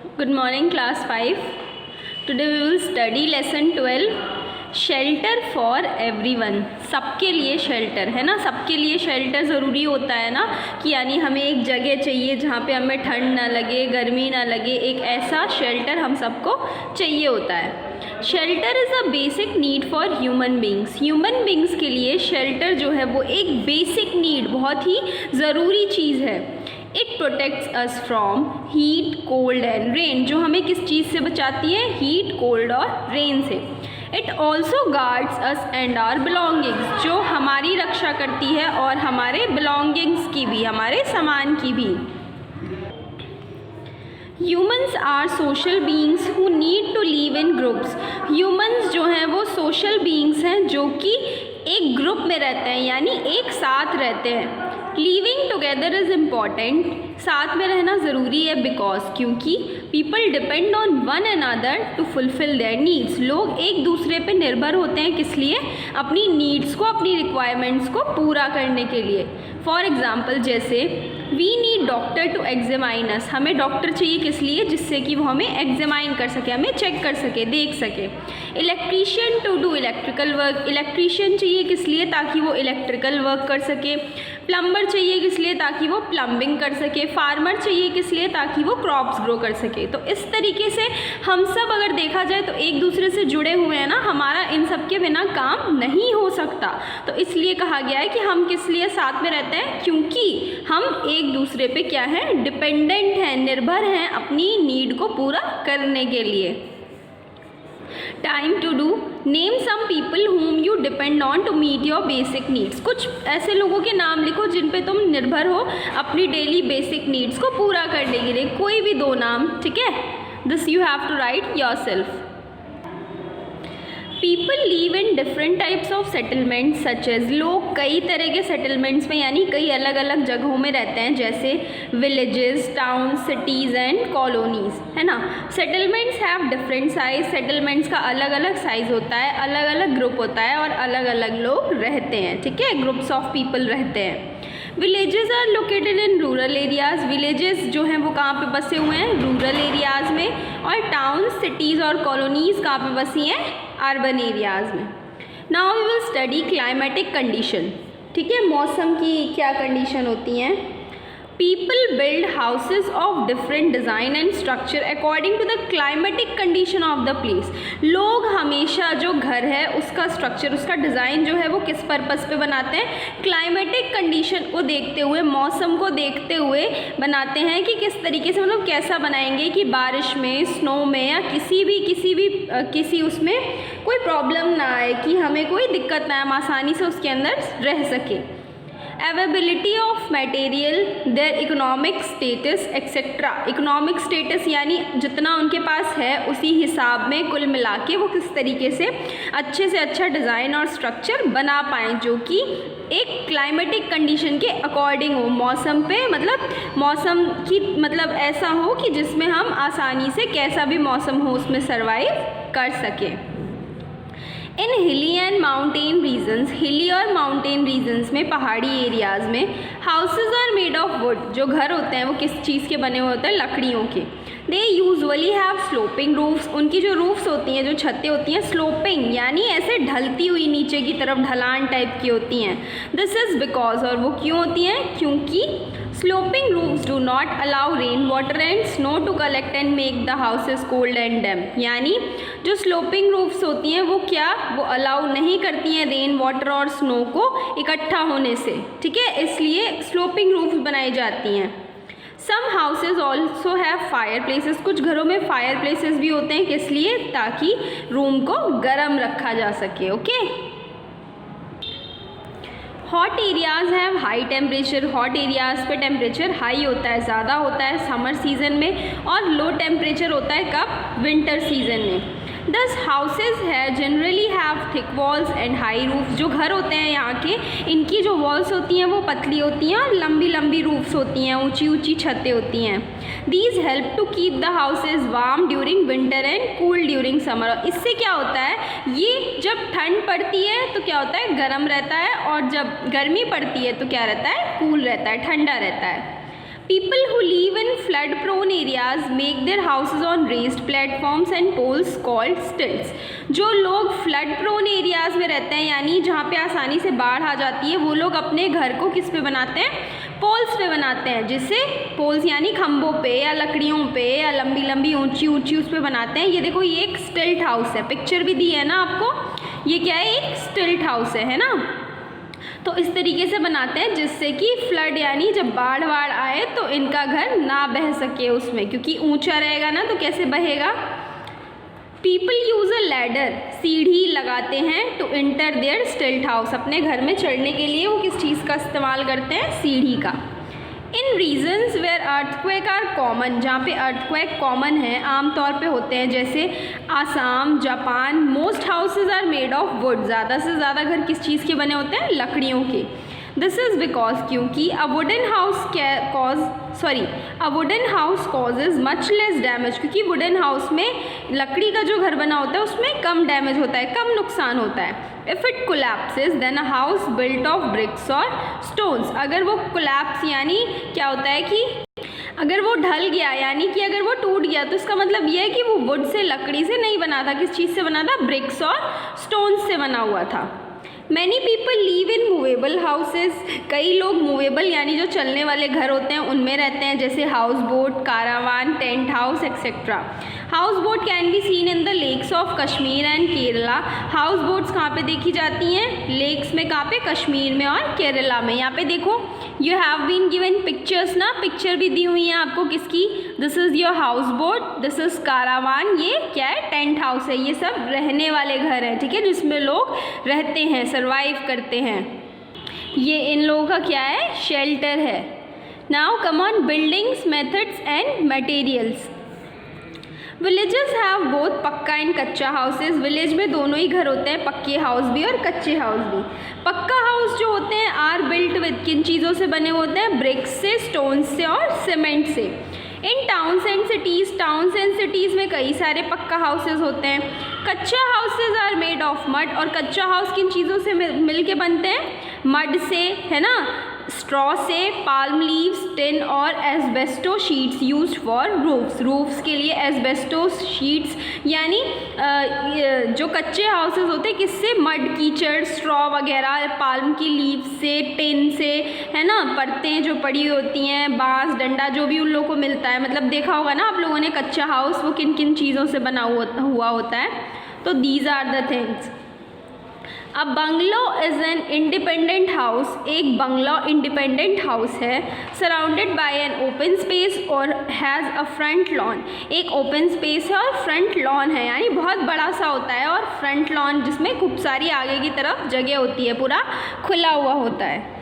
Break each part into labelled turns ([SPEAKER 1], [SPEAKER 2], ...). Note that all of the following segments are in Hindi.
[SPEAKER 1] Good morning, class 5. Today we will study lesson 12, shelter for everyone. सबके लिए शेल्टर है ना, सबके लिए शेल्टर ज़रूरी होता है ना, कि यानी हमें एक जगह चाहिए जहाँ पे हमें ठंड ना लगे, गर्मी ना लगे, एक ऐसा शेल्टर हम सबको चाहिए होता है. Shelter is a basic need for human beings. Human beings के लिए शेल्टर जो है वो एक बेसिक नीड, बहुत ही ज़रूरी चीज़ है. It protects us from heat, cold and rain. जो हमें किस चीज़ से बचाती है? हीट, कोल्ड और रेन से. It also guards us and our belongings. जो हमारी रक्षा करती है और हमारे बिलोंगिंग्स की भी, हमारे सामान की भी. Humans are social beings who need to live in groups. Humans जो हैं वो सोशल बींग्स हैं जो कि एक ग्रुप में रहते हैं, यानी एक साथ रहते हैं. Living together is important. साथ में रहना ज़रूरी है बिकॉज, क्योंकि people depend on one another to fulfil their needs. लोग एक दूसरे पे निर्भर होते हैं, किस लिए? अपनी नीड्स को, अपनी रिक्वायरमेंट्स को पूरा करने के लिए. फॉर एग्ज़ाम्पल, जैसे we need doctor to examine us. हमें डॉक्टर चाहिए किस लिए? जिससे कि वो हमें एग्जामाइन कर सके, हमें चेक कर सके, देख सके. Electrician to do electrical work. Electrician चाहिए किस लिए? ताकि वो इलेक्ट्रिकल वर्क कर सके. प्लम्बर चाहिए किस लिए? ताकि वो प्लम्बिंग कर सके. फार्मर चाहिए किस लिए? ताकि वो क्रॉप्स ग्रो कर सके. तो इस तरीके से हम सब अगर देखा जाए तो एक दूसरे से जुड़े हुए हैं ना. हमारा इन सब के बिना काम नहीं हो सकता. तो इसलिए कहा गया है कि हम किस लिए साथ में रहते हैं? क्योंकि हम एक दूसरे पे क्या है? डिपेंडेंट हैं, निर्भर हैं अपनी नीड को पूरा करने के लिए. Time to do. Name some people whom you depend on to meet your basic needs. कुछ ऐसे लोगों के नाम लिखो जिन पे तुम निर्भर हो अपनी डेली बेसिक नीड्स को पूरा करने के लिए. कोई भी दो नाम, ठीक है? This you have to write yourself. People live in different types of settlement such as. लोग कई तरह के सेटलमेंट्स में, यानी कई अलग अलग जगहों में रहते हैं, जैसे villages, town, cities and colonies, है ना. Settlements have different size. Settlements का अलग अलग साइज़ होता है, अलग अलग ग्रुप होता है और अलग अलग लोग रहते हैं, ठीक है? ग्रुप्स ऑफ पीपल रहते हैं. Villages are located in rural areas. Villages जो हैं वो कहाँ पे बसे हुए हैं? रूरल एरियाज़ में. और टाउन, सिटीज़ और कॉलोनीज़ कहाँ पे बसी हैं? अर्बन एरियाज़ में. Now we will study climatic condition. ठीक है, मौसम की क्या कंडीशन होती हैं? People build houses of different design and structure according to the climatic condition of the place. लोग हमेशा जो घर है उसका स्ट्रक्चर, उसका डिज़ाइन जो है वो किस पर्पज़ पे बनाते हैं? क्लाइमेटिक कंडीशन को देखते हुए, मौसम को देखते हुए बनाते हैं कि किस तरीके से, मतलब कैसा बनाएंगे कि बारिश में, स्नो में या किसी उसमें कोई प्रॉब्लम ना आए, कि हमें कोई दिक्कत ना आए, हम आसानी से उसके अंदर रह सके. Availability of material, their economic status etcetera. Economic status यानी जितना उनके पास है उसी हिसाब में कुल मिला के वो किस तरीके से अच्छा डिज़ाइन और स्ट्रक्चर बना पाएँ, जो कि एक क्लाइमेटिक कंडीशन के अकॉर्डिंग हो. मौसम पे, मतलब मौसम की मतलब ऐसा हो कि जिसमें हम आसानी से कैसा भी मौसम हो उसमें सर्वाइव कर सकें. इन हिली एंड माउंटेन रीजन्स. हिली और माउंटेन रीजन्स में, पहाड़ी एरियाज़ में, houses are made of wood. जो घर होते हैं वो किस चीज़ के बने हुए होते हैं? लकड़ियों के. दे यूजुअली हैव स्लोपिंग रूफ्स. उनकी जो रूफ्स होती हैं, जो छतें होती हैं, स्लोपिंग यानी ऐसे ढलती हुई नीचे की तरफ, ढलान टाइप की होती हैं. दिस इज़ बिकॉज, और वो क्यों होती हैं? क्योंकि sloping roofs do not allow rain water and snow to collect and make the houses cold and damp. यानी जो स्लोपिंग roofs होती हैं वो क्या? वो अलाउ नहीं करती हैं रेन वाटर और स्नो को इकट्ठा होने से, ठीक है? इसलिए स्लोपिंग roofs बनाई जाती हैं. Some houses also have fireplaces. कुछ घरों में फायर प्लेसेस भी होते हैं, किस लिए? ताकि रूम को गर्म रखा जा सके. ओके. हॉट एरियाज़ हैं हाई टेम्परेचर. हॉट एरियाज़ पे टेम्परेचर हाई होता है, ज़्यादा होता है समर सीज़न में, और लो टेम्परेचर होता है कब? विंटर सीज़न में. दस हाउसेज है generally have thick walls and high roofs. जो घर होते हैं यहाँ के, इनकी जो वॉल्स होती हैं वो पतली होती हैं और लंबी लंबी रूफ्स होती हैं, ऊंची ऊंची छतें होती हैं. These help to keep the houses warm during winter and cool during summer. इससे क्या होता है? ये जब ठंड पड़ती है तो क्या होता है? गर्म रहता है, और जब गर्मी पड़ती है तो क्या रहता है? कूल रहता है, ठंडा रहता है. People who live in flood prone areas make their houses on raised platforms and poles called stilts. जो लोग फ्लड प्रोन एरियाज में रहते हैं यानी जहाँ पे आसानी से बाढ़ आ जाती है, वो लोग अपने घर को किस पे बनाते हैं? पोल्स पे बनाते हैं, जिससे पोल्स यानी खंभों पे या लकड़ियों पे या लंबी लंबी ऊंची ऊंची उस पे बनाते हैं। ये देखो, ये एक स्टिल्ट हाउस है, पिक्चर भी दी है ना आपको, ये क्या है? एक स्टिल्ट हाउस है ना। तो इस तरीके से बनाते हैं जिससे कि फ्लड यानी जब बाढ़ आए तो इनका घर ना बह सके उसमें, क्योंकि ऊंचा रहेगा ना तो कैसे बहेगा। पीपल यूज अ लैडर, सीढ़ी लगाते हैं to enter their stilt house, अपने घर में चढ़ने के लिए वो किस चीज़ का इस्तेमाल करते हैं? सीढ़ी का। In regions where earthquake are common, जहाँ पे अर्थक्वेक कॉमन है, आमतौर पे होते हैं, जैसे Assam, Japan, most houses are made of wood, ज़्यादा से ज़्यादा घर किस चीज़ के बने होते हैं? लकड़ियों के। दिस इज़ बिकॉज क्योंकि a wooden house causes much less damage, क्योंकि वुडन हाउस में लकड़ी का जो घर बना होता है उसमें कम डैमेज होता है, कम नुकसान होता है। If it collapses then a house built of bricks और स्टोन्स, अगर वो कोलैप्स यानी क्या होता है कि अगर वो ढल गया यानी कि अगर वो टूट गया तो इसका मतलब ये है कि वो वुड से, लकड़ी से नहीं बना था, किस चीज़ से बना था? ब्रिक्स और स्टोन्स से बना हुआ था। मैनी पीपल लीव इन मूवेबल हाउसेज, कई लोग मूवेबल यानी जो चलने वाले घर होते हैं उनमें रहते हैं, जैसे houseboat, caravan, tent house etcetera. Houseboat can be seen in the lakes of Kashmir and Kerala. Houseboats कहाँ पे देखी जाती हैं? लेक्स में, कहाँ पे? कश्मीर में और केरला में। यहाँ पे देखो, you have been given pictures ना, पिक्चर भी दी हुई है आपको किसकी? This is your houseboat, this is caravan, ये क्या है? टेंट हाउस है। ये सब रहने वाले घर हैं, ठीक है, जिसमें लोग रहते हैं, सर्वाइव करते हैं। ये इन लोगों का क्या है? शेल्टर है। Now come on buildings, methods and materials. Villages have both पक्का एंड कच्चा हाउसेज, विलेज में दोनों ही घर होते हैं, पक्के हाउस भी और कच्चे हाउस भी। पक्का हाउस जो होते हैं आर बिल्ट विद, किन चीज़ों से बने होते हैं? ब्रिक्स से, स्टोन्स से और सीमेंट से। In towns and cities, towns and cities में कई सारे पक्का हाउसेज होते हैं। Kutcha houses are made of mud, और कच्चा हाउस किन चीज़ों से मिल के बनते हैं? मड से, है ना, स्ट्रॉ से, पाल्म लीव्स, टिन और asbestos sheets used for roofs, roofs के लिए एस्बेस्टो शीट्स, यानी जो कच्चे हाउसेस होते हैं किससे? मड, कीचड़, स्ट्रॉ वगैरह, पाल्म की लीव्स से, टिन से, है ना, परतें जो पड़ी होती हैं, बांस, डंडा, जो भी उन लोगों को मिलता है। मतलब देखा होगा ना आप लोगों ने कच्चा हाउस वो किन किन चीज़ों से बना हुआ होता है। तो these are the things. A bungalow is an independent house, एक बंगला इंडिपेंडेंट हाउस है, surrounded by an open space और हैज़ अ फ्रंट लॉन, एक ओपन स्पेस है और फ्रंट लॉन है, यानी बहुत बड़ा सा होता है, और फ्रंट लॉन जिसमें खूब सारी आगे की तरफ जगह होती है, पूरा खुला हुआ होता है।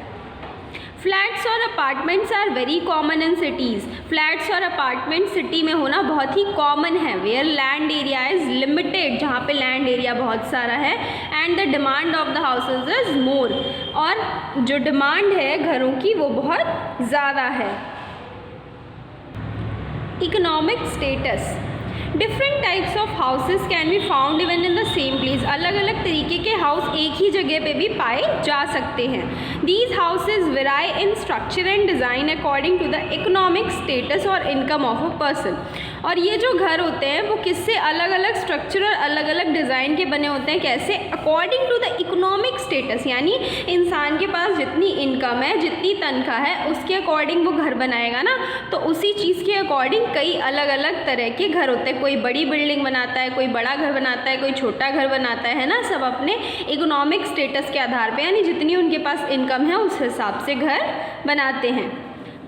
[SPEAKER 1] फ्लैट्स और apartments are very common in cities, flats और अपार्टमेंट सिटी में होना बहुत ही कॉमन है। Where land area is limited, जहाँ पे लैंड एरिया बहुत सारा है, and the demand of the houses is more, और जो डिमांड है घरों की वो बहुत ज़्यादा है। Economic status, different types of houses can be found even in the same place, अलग अलग तरीके के हाउस एक ही जगह पे भी पाए जा सकते हैं। These houses vary in structure and design according to the economic status और इनकम ऑफ अ पर्सन, और ये जो घर होते हैं वो किससे अलग अलग स्ट्रक्चर और अलग अलग डिज़ाइन के बने होते हैं, कैसे? According to the economic status, यानी इंसान के पास जितनी इनकम है, जितनी तनख्वाह है, उसके अकॉर्डिंग वो घर बनाएगा ना, तो उसी चीज़ के अकॉर्डिंग कई अलग अलग तरह के घर होते हैं। कोई बड़ी बिल्डिंग बनाता है, कोई बड़ा घर बनाता है, कोई छोटा घर बनाता है ना, सब अपने इकोनॉमिक स्टेटस के आधार पे, यानी जितनी उनके पास इनकम है उस हिसाब से घर बनाते हैं।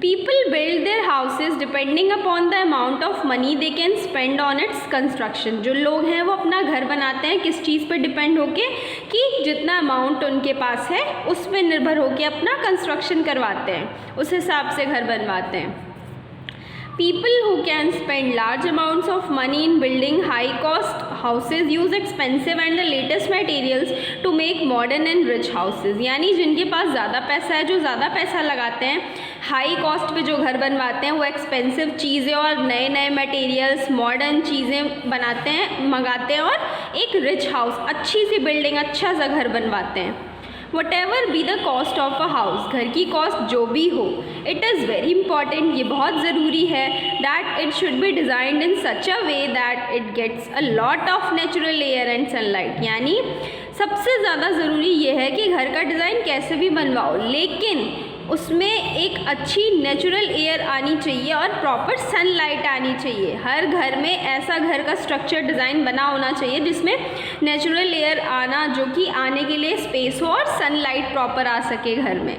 [SPEAKER 1] People build their houses depending upon the amount of money they can spend on its construction, जो लोग हैं वो अपना घर बनाते हैं किस चीज़ पर डिपेंड होके, कि जितना अमाउंट उनके पास है उस पर निर्भर होकर अपना कंस्ट्रक्शन करवाते हैं, उस हिसाब से घर बनवाते हैं। People who can spend large amounts of money in building high-cost houses use expensive and the latest materials to make modern and rich houses, यानी जिनके पास ज़्यादा पैसा है, जो ज़्यादा पैसा लगाते हैं, हाई कॉस्ट पे जो घर बनवाते हैं, वो एक्सपेंसिव चीज़ें और नए नए मटेरियल्स, मॉडर्न चीज़ें बनाते हैं, मंगाते हैं, और एक रिच हाउस, अच्छी सी बिल्डिंग, अच्छा सा घर बनवाते हैं। What ever be the cost of a house, घर की कॉस्ट जो भी हो, इट इज़ वेरी इंपॉर्टेंट, ये बहुत ज़रूरी है, that it should be designed in such a way that it gets a lot of natural air and sunlight. यानी सबसे ज़्यादा ज़रूरी ये है कि घर का डिज़ाइन कैसे भी बनवाओ, लेकिन उसमें एक अच्छी नेचुरल एयर आनी चाहिए और प्रॉपर सनलाइट आनी चाहिए। हर घर में ऐसा घर का स्ट्रक्चर डिज़ाइन बना होना चाहिए जिसमें नेचुरल एयर आना, जो कि आने के लिए स्पेस हो और सनलाइट प्रॉपर आ सके घर में।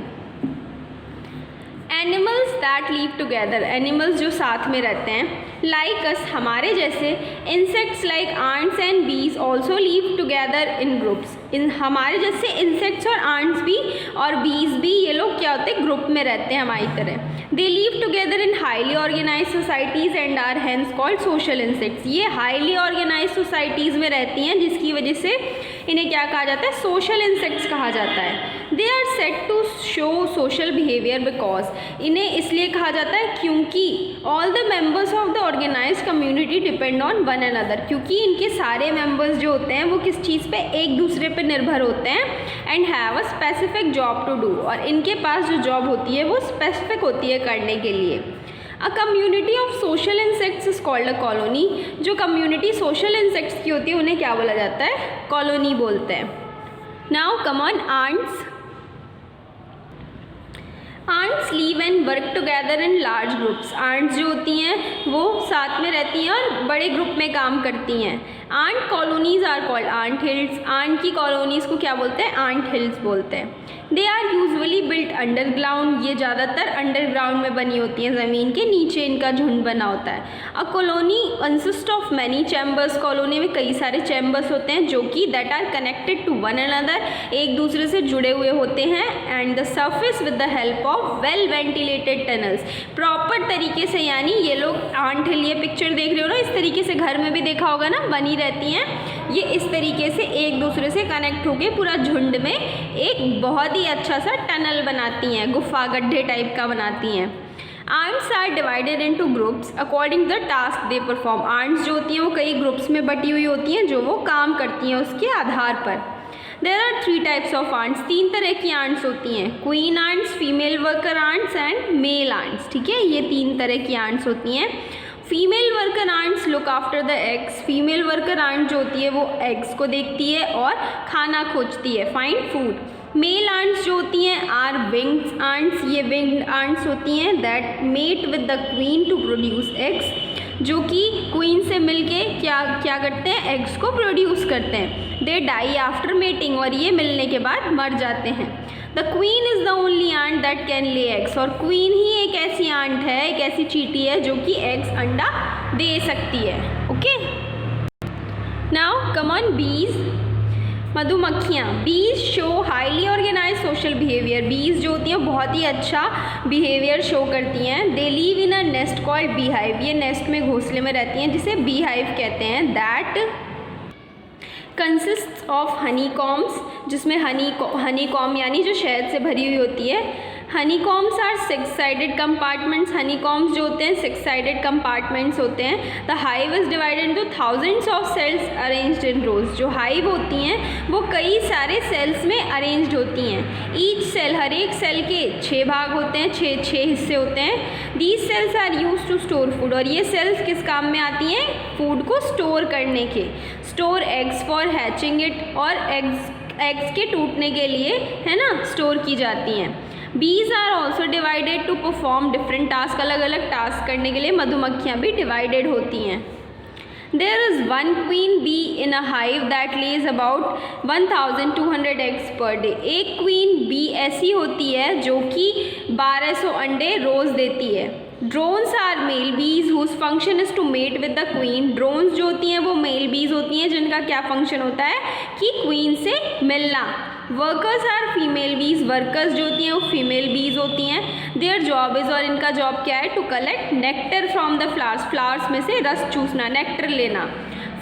[SPEAKER 1] Animals that live together, animals जो साथ में रहते हैं, लाइक अस, हमारे जैसे, insects like ants and bees also live together in groups, इन हमारे जैसे इंसेक्ट्स और आंट्स भी और बीज भी, ये लोग क्या होते हैं, ग्रुप में रहते हैं हमारी तरह। They live together in highly organise societies and are hence called social insects, ये हाईली ऑर्गेनाइज सोसाइटीज़ में रहती हैं जिसकी वजह से इन्हें क्या कहा जाता है, सोशल इंसेक्ट्स कहा जाता है। They are said to show social behaviour because, इन्हें इसलिए कहा जाता है क्योंकि all the members of the organise community depend on one another, क्योंकि इनके सारे मेंबर्स जो होते हैं वो किस चीज़ पे, एक दूसरे पे निर्भर होते हैं, and have a specific job to do, और इनके पास जो जॉब होती है वो स्पेसिफिक होती है करने के लिए। A community of social insects is called a colony, जो कम्युनिटी सोशल इंसेक्ट्स की होती है उन्हें क्या बोला जाता है, कॉलोनी बोलते हैं। Now come on ants. Ants live and work together in large groups, ants जो होती हैं वो साथ में रहती हैं और बड़े ग्रुप में काम करती हैं। Ant colonies are called ant hills, ant की कॉलोनीज़ को क्या बोलते हैं, आंट हिल्स बोलते हैं। They are usually built underground, ये ज़्यादातर अंडरग्राउंड में बनी होती हैं, ज़मीन के नीचे इनका झुंड बना होता है। A colony consist of many chambers, colony में कई सारे चैम्बर्स होते हैं जो कि that are connected to one another, एक दूसरे से जुड़े हुए होते हैं, and the surface with the help of well ventilated tunnels, proper तरीके से, यानी ये लोग आंट हिल, ये पिक्चर देख रहे हो ना, इस तरीके से घर में भी देखा होगा ना, बनी रहती हैं, ये इस तरीके से एक दूसरे से कनेक्ट होके पूरा झुंड में एक बहुत ही अच्छा सा टनल बनाती हैं, गुफा गड्ढे टाइप का बनाती हैं। Ants are divided into groups according the task they perform, ants जो होती हैं वो कई ग्रुप्स में बटी हुई होती हैं जो वो काम करती हैं उसके आधार पर। There are 3 types of ants, 3 तरह की आंट्स होती हैं, queen ants, female worker ants and male ants, ठीक है, ये 3 तरह की आंट्स होती हैं। Female worker ants look after the eggs, female worker ant जो होती है वो एग्स को देखती है और खाना खोजती है, फाइंड फूड। मेल आंट्स जो होती हैं आर विंग्ड आंट्स, ये विंग्ड आंट्स होती हैं that mate with the queen to produce eggs, जो कि क्वीन से मिलके क्या करते हैं, एग्स को प्रोड्यूस करते हैं। दे डाई आफ्टर मेटिंग, और ये मिलने के बाद मर जाते हैं। The queen is the only ant that can lay eggs, और क्वीन ही एक ऐसी आंट है, एक ऐसी चींटी है जो कि एग्स अंडा दे सकती है। Okay, now come on bees, मधुमक्खियाँ। Bees show highly organise social behaviour, bees जो होती हैं बहुत ही अच्छा बिहेवियर शो करती हैं। They live in a nest called beehive, ये नेस्ट में घोंसले में रहती हैं जिसे बी हाइव कहते हैं। That consist of honey combs, जिसमें हनी कॉम यानी जो शहद से भरी हुई होती है। Honeycombs are 6 sided compartments, honeycombs जो होते हैं 6 साइडेड कंपार्टमेंट्स होते हैं। The hive is divided into thousands of cells arranged in rows, जो हाइव होती हैं वो कई सारे सेल्स में अरेंज्ड होती हैं। ईच सेल, हर एक सेल के 6 भाग होते हैं, 6 हिस्से होते हैं। These cells are use to store food, और ये सेल्स किस काम में आती हैं, फूड को स्टोर करने के। Store eggs for hatching it, और एग्स के टूटने के लिए, है ना, स्टोर की जाती हैं। Bees are also divided to perform different task, अलग अलग टास्क करने के लिए मधुमक्खियाँ भी डिवाइडेड होती हैं। There is 1 queen bee in a hive that lays about 1200 eggs per day, एक क्वीन बी ऐसी होती है जो कि 1200 अंडे रोज़ देती है। Drones are male bees whose function is to mate with the queen, drones जो होती हैं वो मेल बीज होती हैं जिनका क्या फंक्शन होता है कि क्वीन से मिलना। वर्कर्स आर फीमेल बीज, वर्कर्स जो होती हैं वो फीमेल बीज होती हैं। देयर जॉब इज़, और इनका जॉब क्या है, to collect nectar from the flowers, flowers में से रस चूसना, नेक्टर लेना।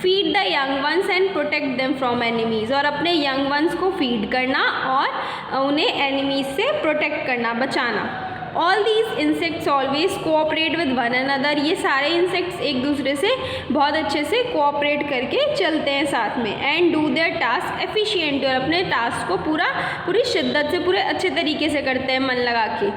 [SPEAKER 1] Feed the young ones and protect them from enemies, और अपने यंग वंस को फीड करना और उन्हें एनिमीज़ से प्रोटेक्ट करना, बचाना। All these insects always cooperate with one another, ये सारे इंसेक्ट्स एक दूसरे से बहुत अच्छे से कोऑपरेट करके चलते हैं साथ में। And do their task efficiently, और अपने टास्क को पूरी शिद्दत से पूरे अच्छे तरीके से करते हैं मन लगा के।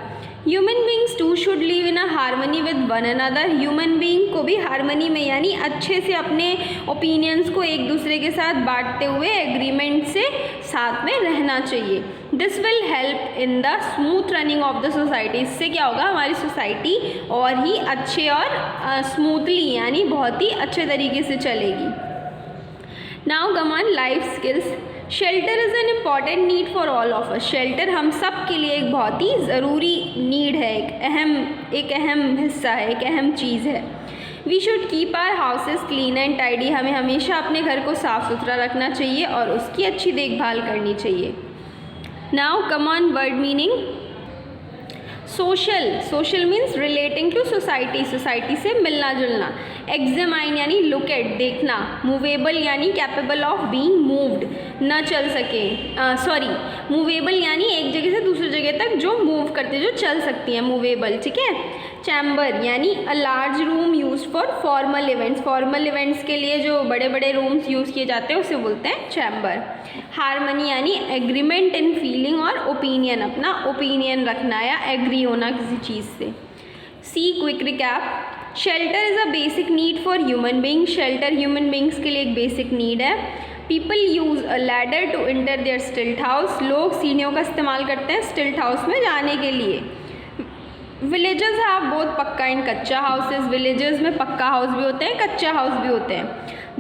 [SPEAKER 1] Human beings too should live in a harmony with one another, human being को भी हारमोनी में यानी अच्छे से अपने ओपिनियंस को एक दूसरे के साथ बांटते हुए एग्रीमेंट से साथ में रहना चाहिए। This will help in the smooth running of the society, इससे क्या होगा हमारी सोसाइटी और ही अच्छे और स्मूथली यानी बहुत ही अच्छे तरीके से चलेगी। Now come on life skills. Shelter is an important need for all of us, shelter हम सब के लिए एक बहुत ही ज़रूरी नीड है, एक अहम हिस्सा है, एक अहम चीज़ है। We should keep our houses clean and tidy, हमें हमेशा अपने घर को साफ़ सुथरा रखना चाहिए और उसकी अच्छी देखभाल करनी चाहिए। Now come on word meaning. Social means relating to society, society से मिलना जुलना। एग्जामाइन यानी लुक एट, देखना। मूवेबल यानी कैपेबल ऑफ बीइंग मूव्ड, न चल सके, मूवेबल यानी एक जगह से दूसरी जगह तक जो मूव करते, जो चल सकती हैं, मूवेबल, ठीक है। चैम्बर यानी a large room used for formal events, formal events के लिए जो बड़े बड़े रूम्स यूज़ किए जाते हैं उसे बोलते हैं चैम्बर। हारमनी यानी एग्रीमेंट इन फीलिंग और ओपिनियन, अपना ओपिनियन रखना या एग्री होना किसी चीज़ से। See quick recap. Shelter is a basic need for human being, shelter human beings के लिए एक बेसिक नीड है। People use a ladder to enter their stilt house, लोग सीढ़ियों का इस्तेमाल करते हैं स्टिल्ट हाउस में जाने के लिए। विलेजेस हैव बोथ पक्का एंड कच्चा हाउसेज, विलेजेस में पक्का हाउस भी होते हैं, कच्चा हाउस भी होते हैं।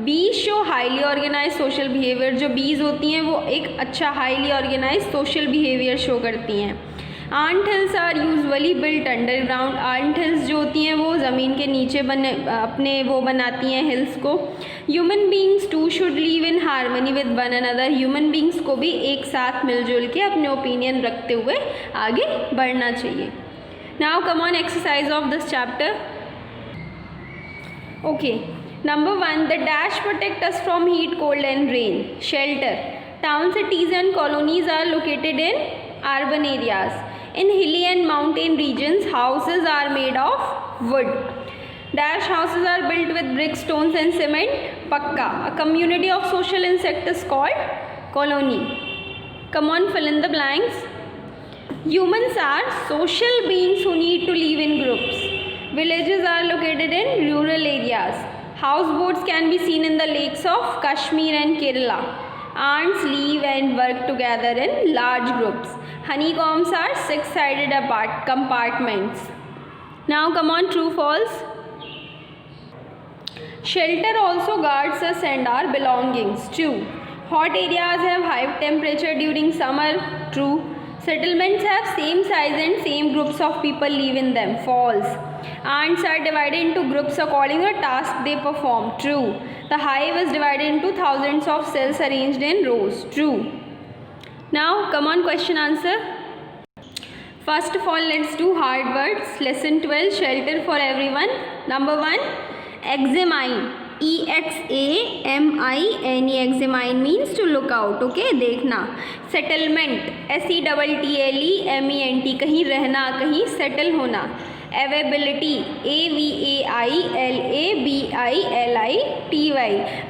[SPEAKER 1] Bees show highly organise social behaviour, जो बीज होती हैं वो एक अच्छा highly organise social behaviour show करती हैं। Ant hills are usually built underground, ant hills जो होती हैं वो ज़मीन के नीचे बनाती हैं हिल्स को। Human beings too should live in harmony with one another, human beings को भी एक साथ मिलजुल के अपने ओपिनियन रखते हुए आगे बढ़ना चाहिए। Now come on exercise of this chapter. Okay, number 1, the dash protect us from heat, cold and rain. Shelter. Town, cities and colonies are located in urban areas. In hilly and mountain regions, houses are made of wood. Dash houses are built with bricks, stones and cement. Pakka. A community of social insects is called colony. Come on, fill in the blanks. Humans are social beings who need to live in groups. Villages are located in rural areas. Houseboats can be seen in the lakes of Kashmir and Kerala. Ants live and work together in large groups. Honeycombs are six-sided compartments. Now come on, true, false. Shelter also guards us and our belongings. True. Hot areas have high temperature during summer. True. Settlements have same size and same groups of people live in them. False. Ants are divided into groups according to the task they perform. True. The hive is divided into thousands of cells arranged in rows. True. Now come on, question answer. First of all, let's do hard words. Lesson 12, shelter for everyone. Number 1, examine. EXAMINE, examine means to look out, okay, देखना। सेटलमेंट, SETTLEMENT, कहीं रहना, कहीं सेटल होना। Availability, AVAILABILITY,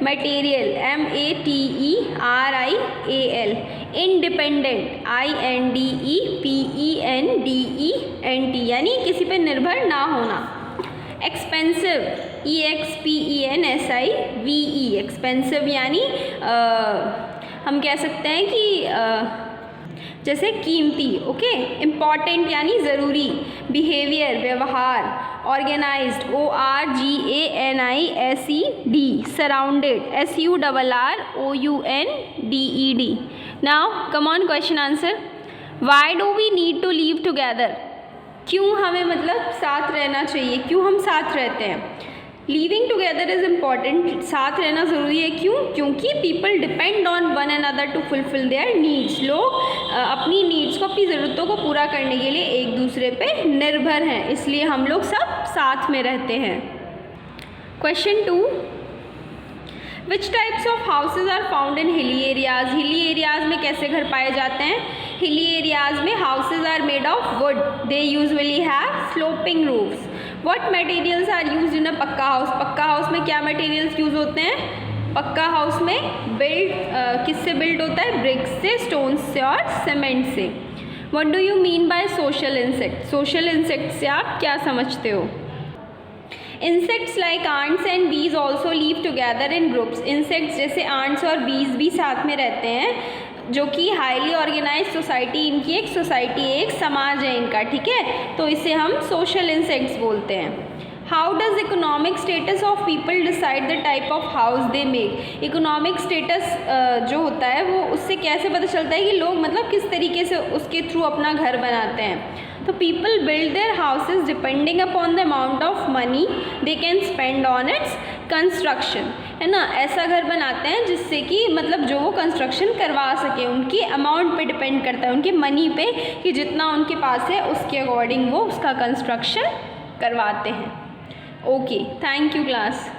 [SPEAKER 1] material, MATERIAL। Independent, INDEPENDENT, यानी किसी पे निर्भर ना होना। एक्सपेंसिव, EXPENSIVE, एक्सपेंसिव यानी हम कह सकते हैं कि जैसे कीमती, ओके। इम्पॉर्टेंट यानी ज़रूरी। बिहेवियर, व्यवहार। Organised, ORGANISED। Surrounded, SURROUNDED। Now come on, question answer. Why do we need to live together, क्यों हमें मतलब साथ रहना चाहिए, क्यों हम साथ रहते हैं। लिविंग टुगेदर इज़ इम्पॉर्टेंट, साथ रहना ज़रूरी है। क्यों? क्योंकि people depend on one another to fulfil their needs, लोग अपनी नीड्स को, अपनी ज़रूरतों को पूरा करने के लिए एक दूसरे पे निर्भर हैं, इसलिए हम लोग सब साथ में रहते हैं। Question 2, which types of houses are found in hilly areas, हिली एरियाज में कैसे घर पाए जाते हैं? हिली एरियाज में houses are made of wood, they usually have sloping roofs. What materials are used in a pucca house, पक्का हाउस में क्या मटेरियल्स यूज होते हैं? पक्का हाउस में किससे बिल्ड होता है? ब्रिक्स से, स्टोन्स से और सीमेंट से। What do you mean by social insect, social insect से आप क्या समझते हो? Insects like ants and bees also leave together in groups, insects जैसे आंट्स और बीज भी साथ में रहते हैं, जो कि हाईली ऑर्गेनाइज सोसाइटी, इनकी एक सोसाइटी, एक समाज है इनका, ठीक है, तो इसे हम सोशल इंसेक्ट्स बोलते हैं। How does economic status of people decide the type of house they make, economic status जो होता है वो उससे कैसे पता चलता है कि लोग मतलब किस तरीके से उसके थ्रू अपना घर बनाते हैं? तो people build their houses depending upon the amount of money they can spend on its construction, है ना, ऐसा घर बनाते हैं जिससे कि मतलब जो वो कंस्ट्रक्शन करवा सके, उनकी अमाउंट पे डिपेंड करता है, उनके मनी पे, कि जितना उनके पास है उसके अकॉर्डिंग वो उसका कंस्ट्रक्शन करवाते हैं। Okay, thank you class.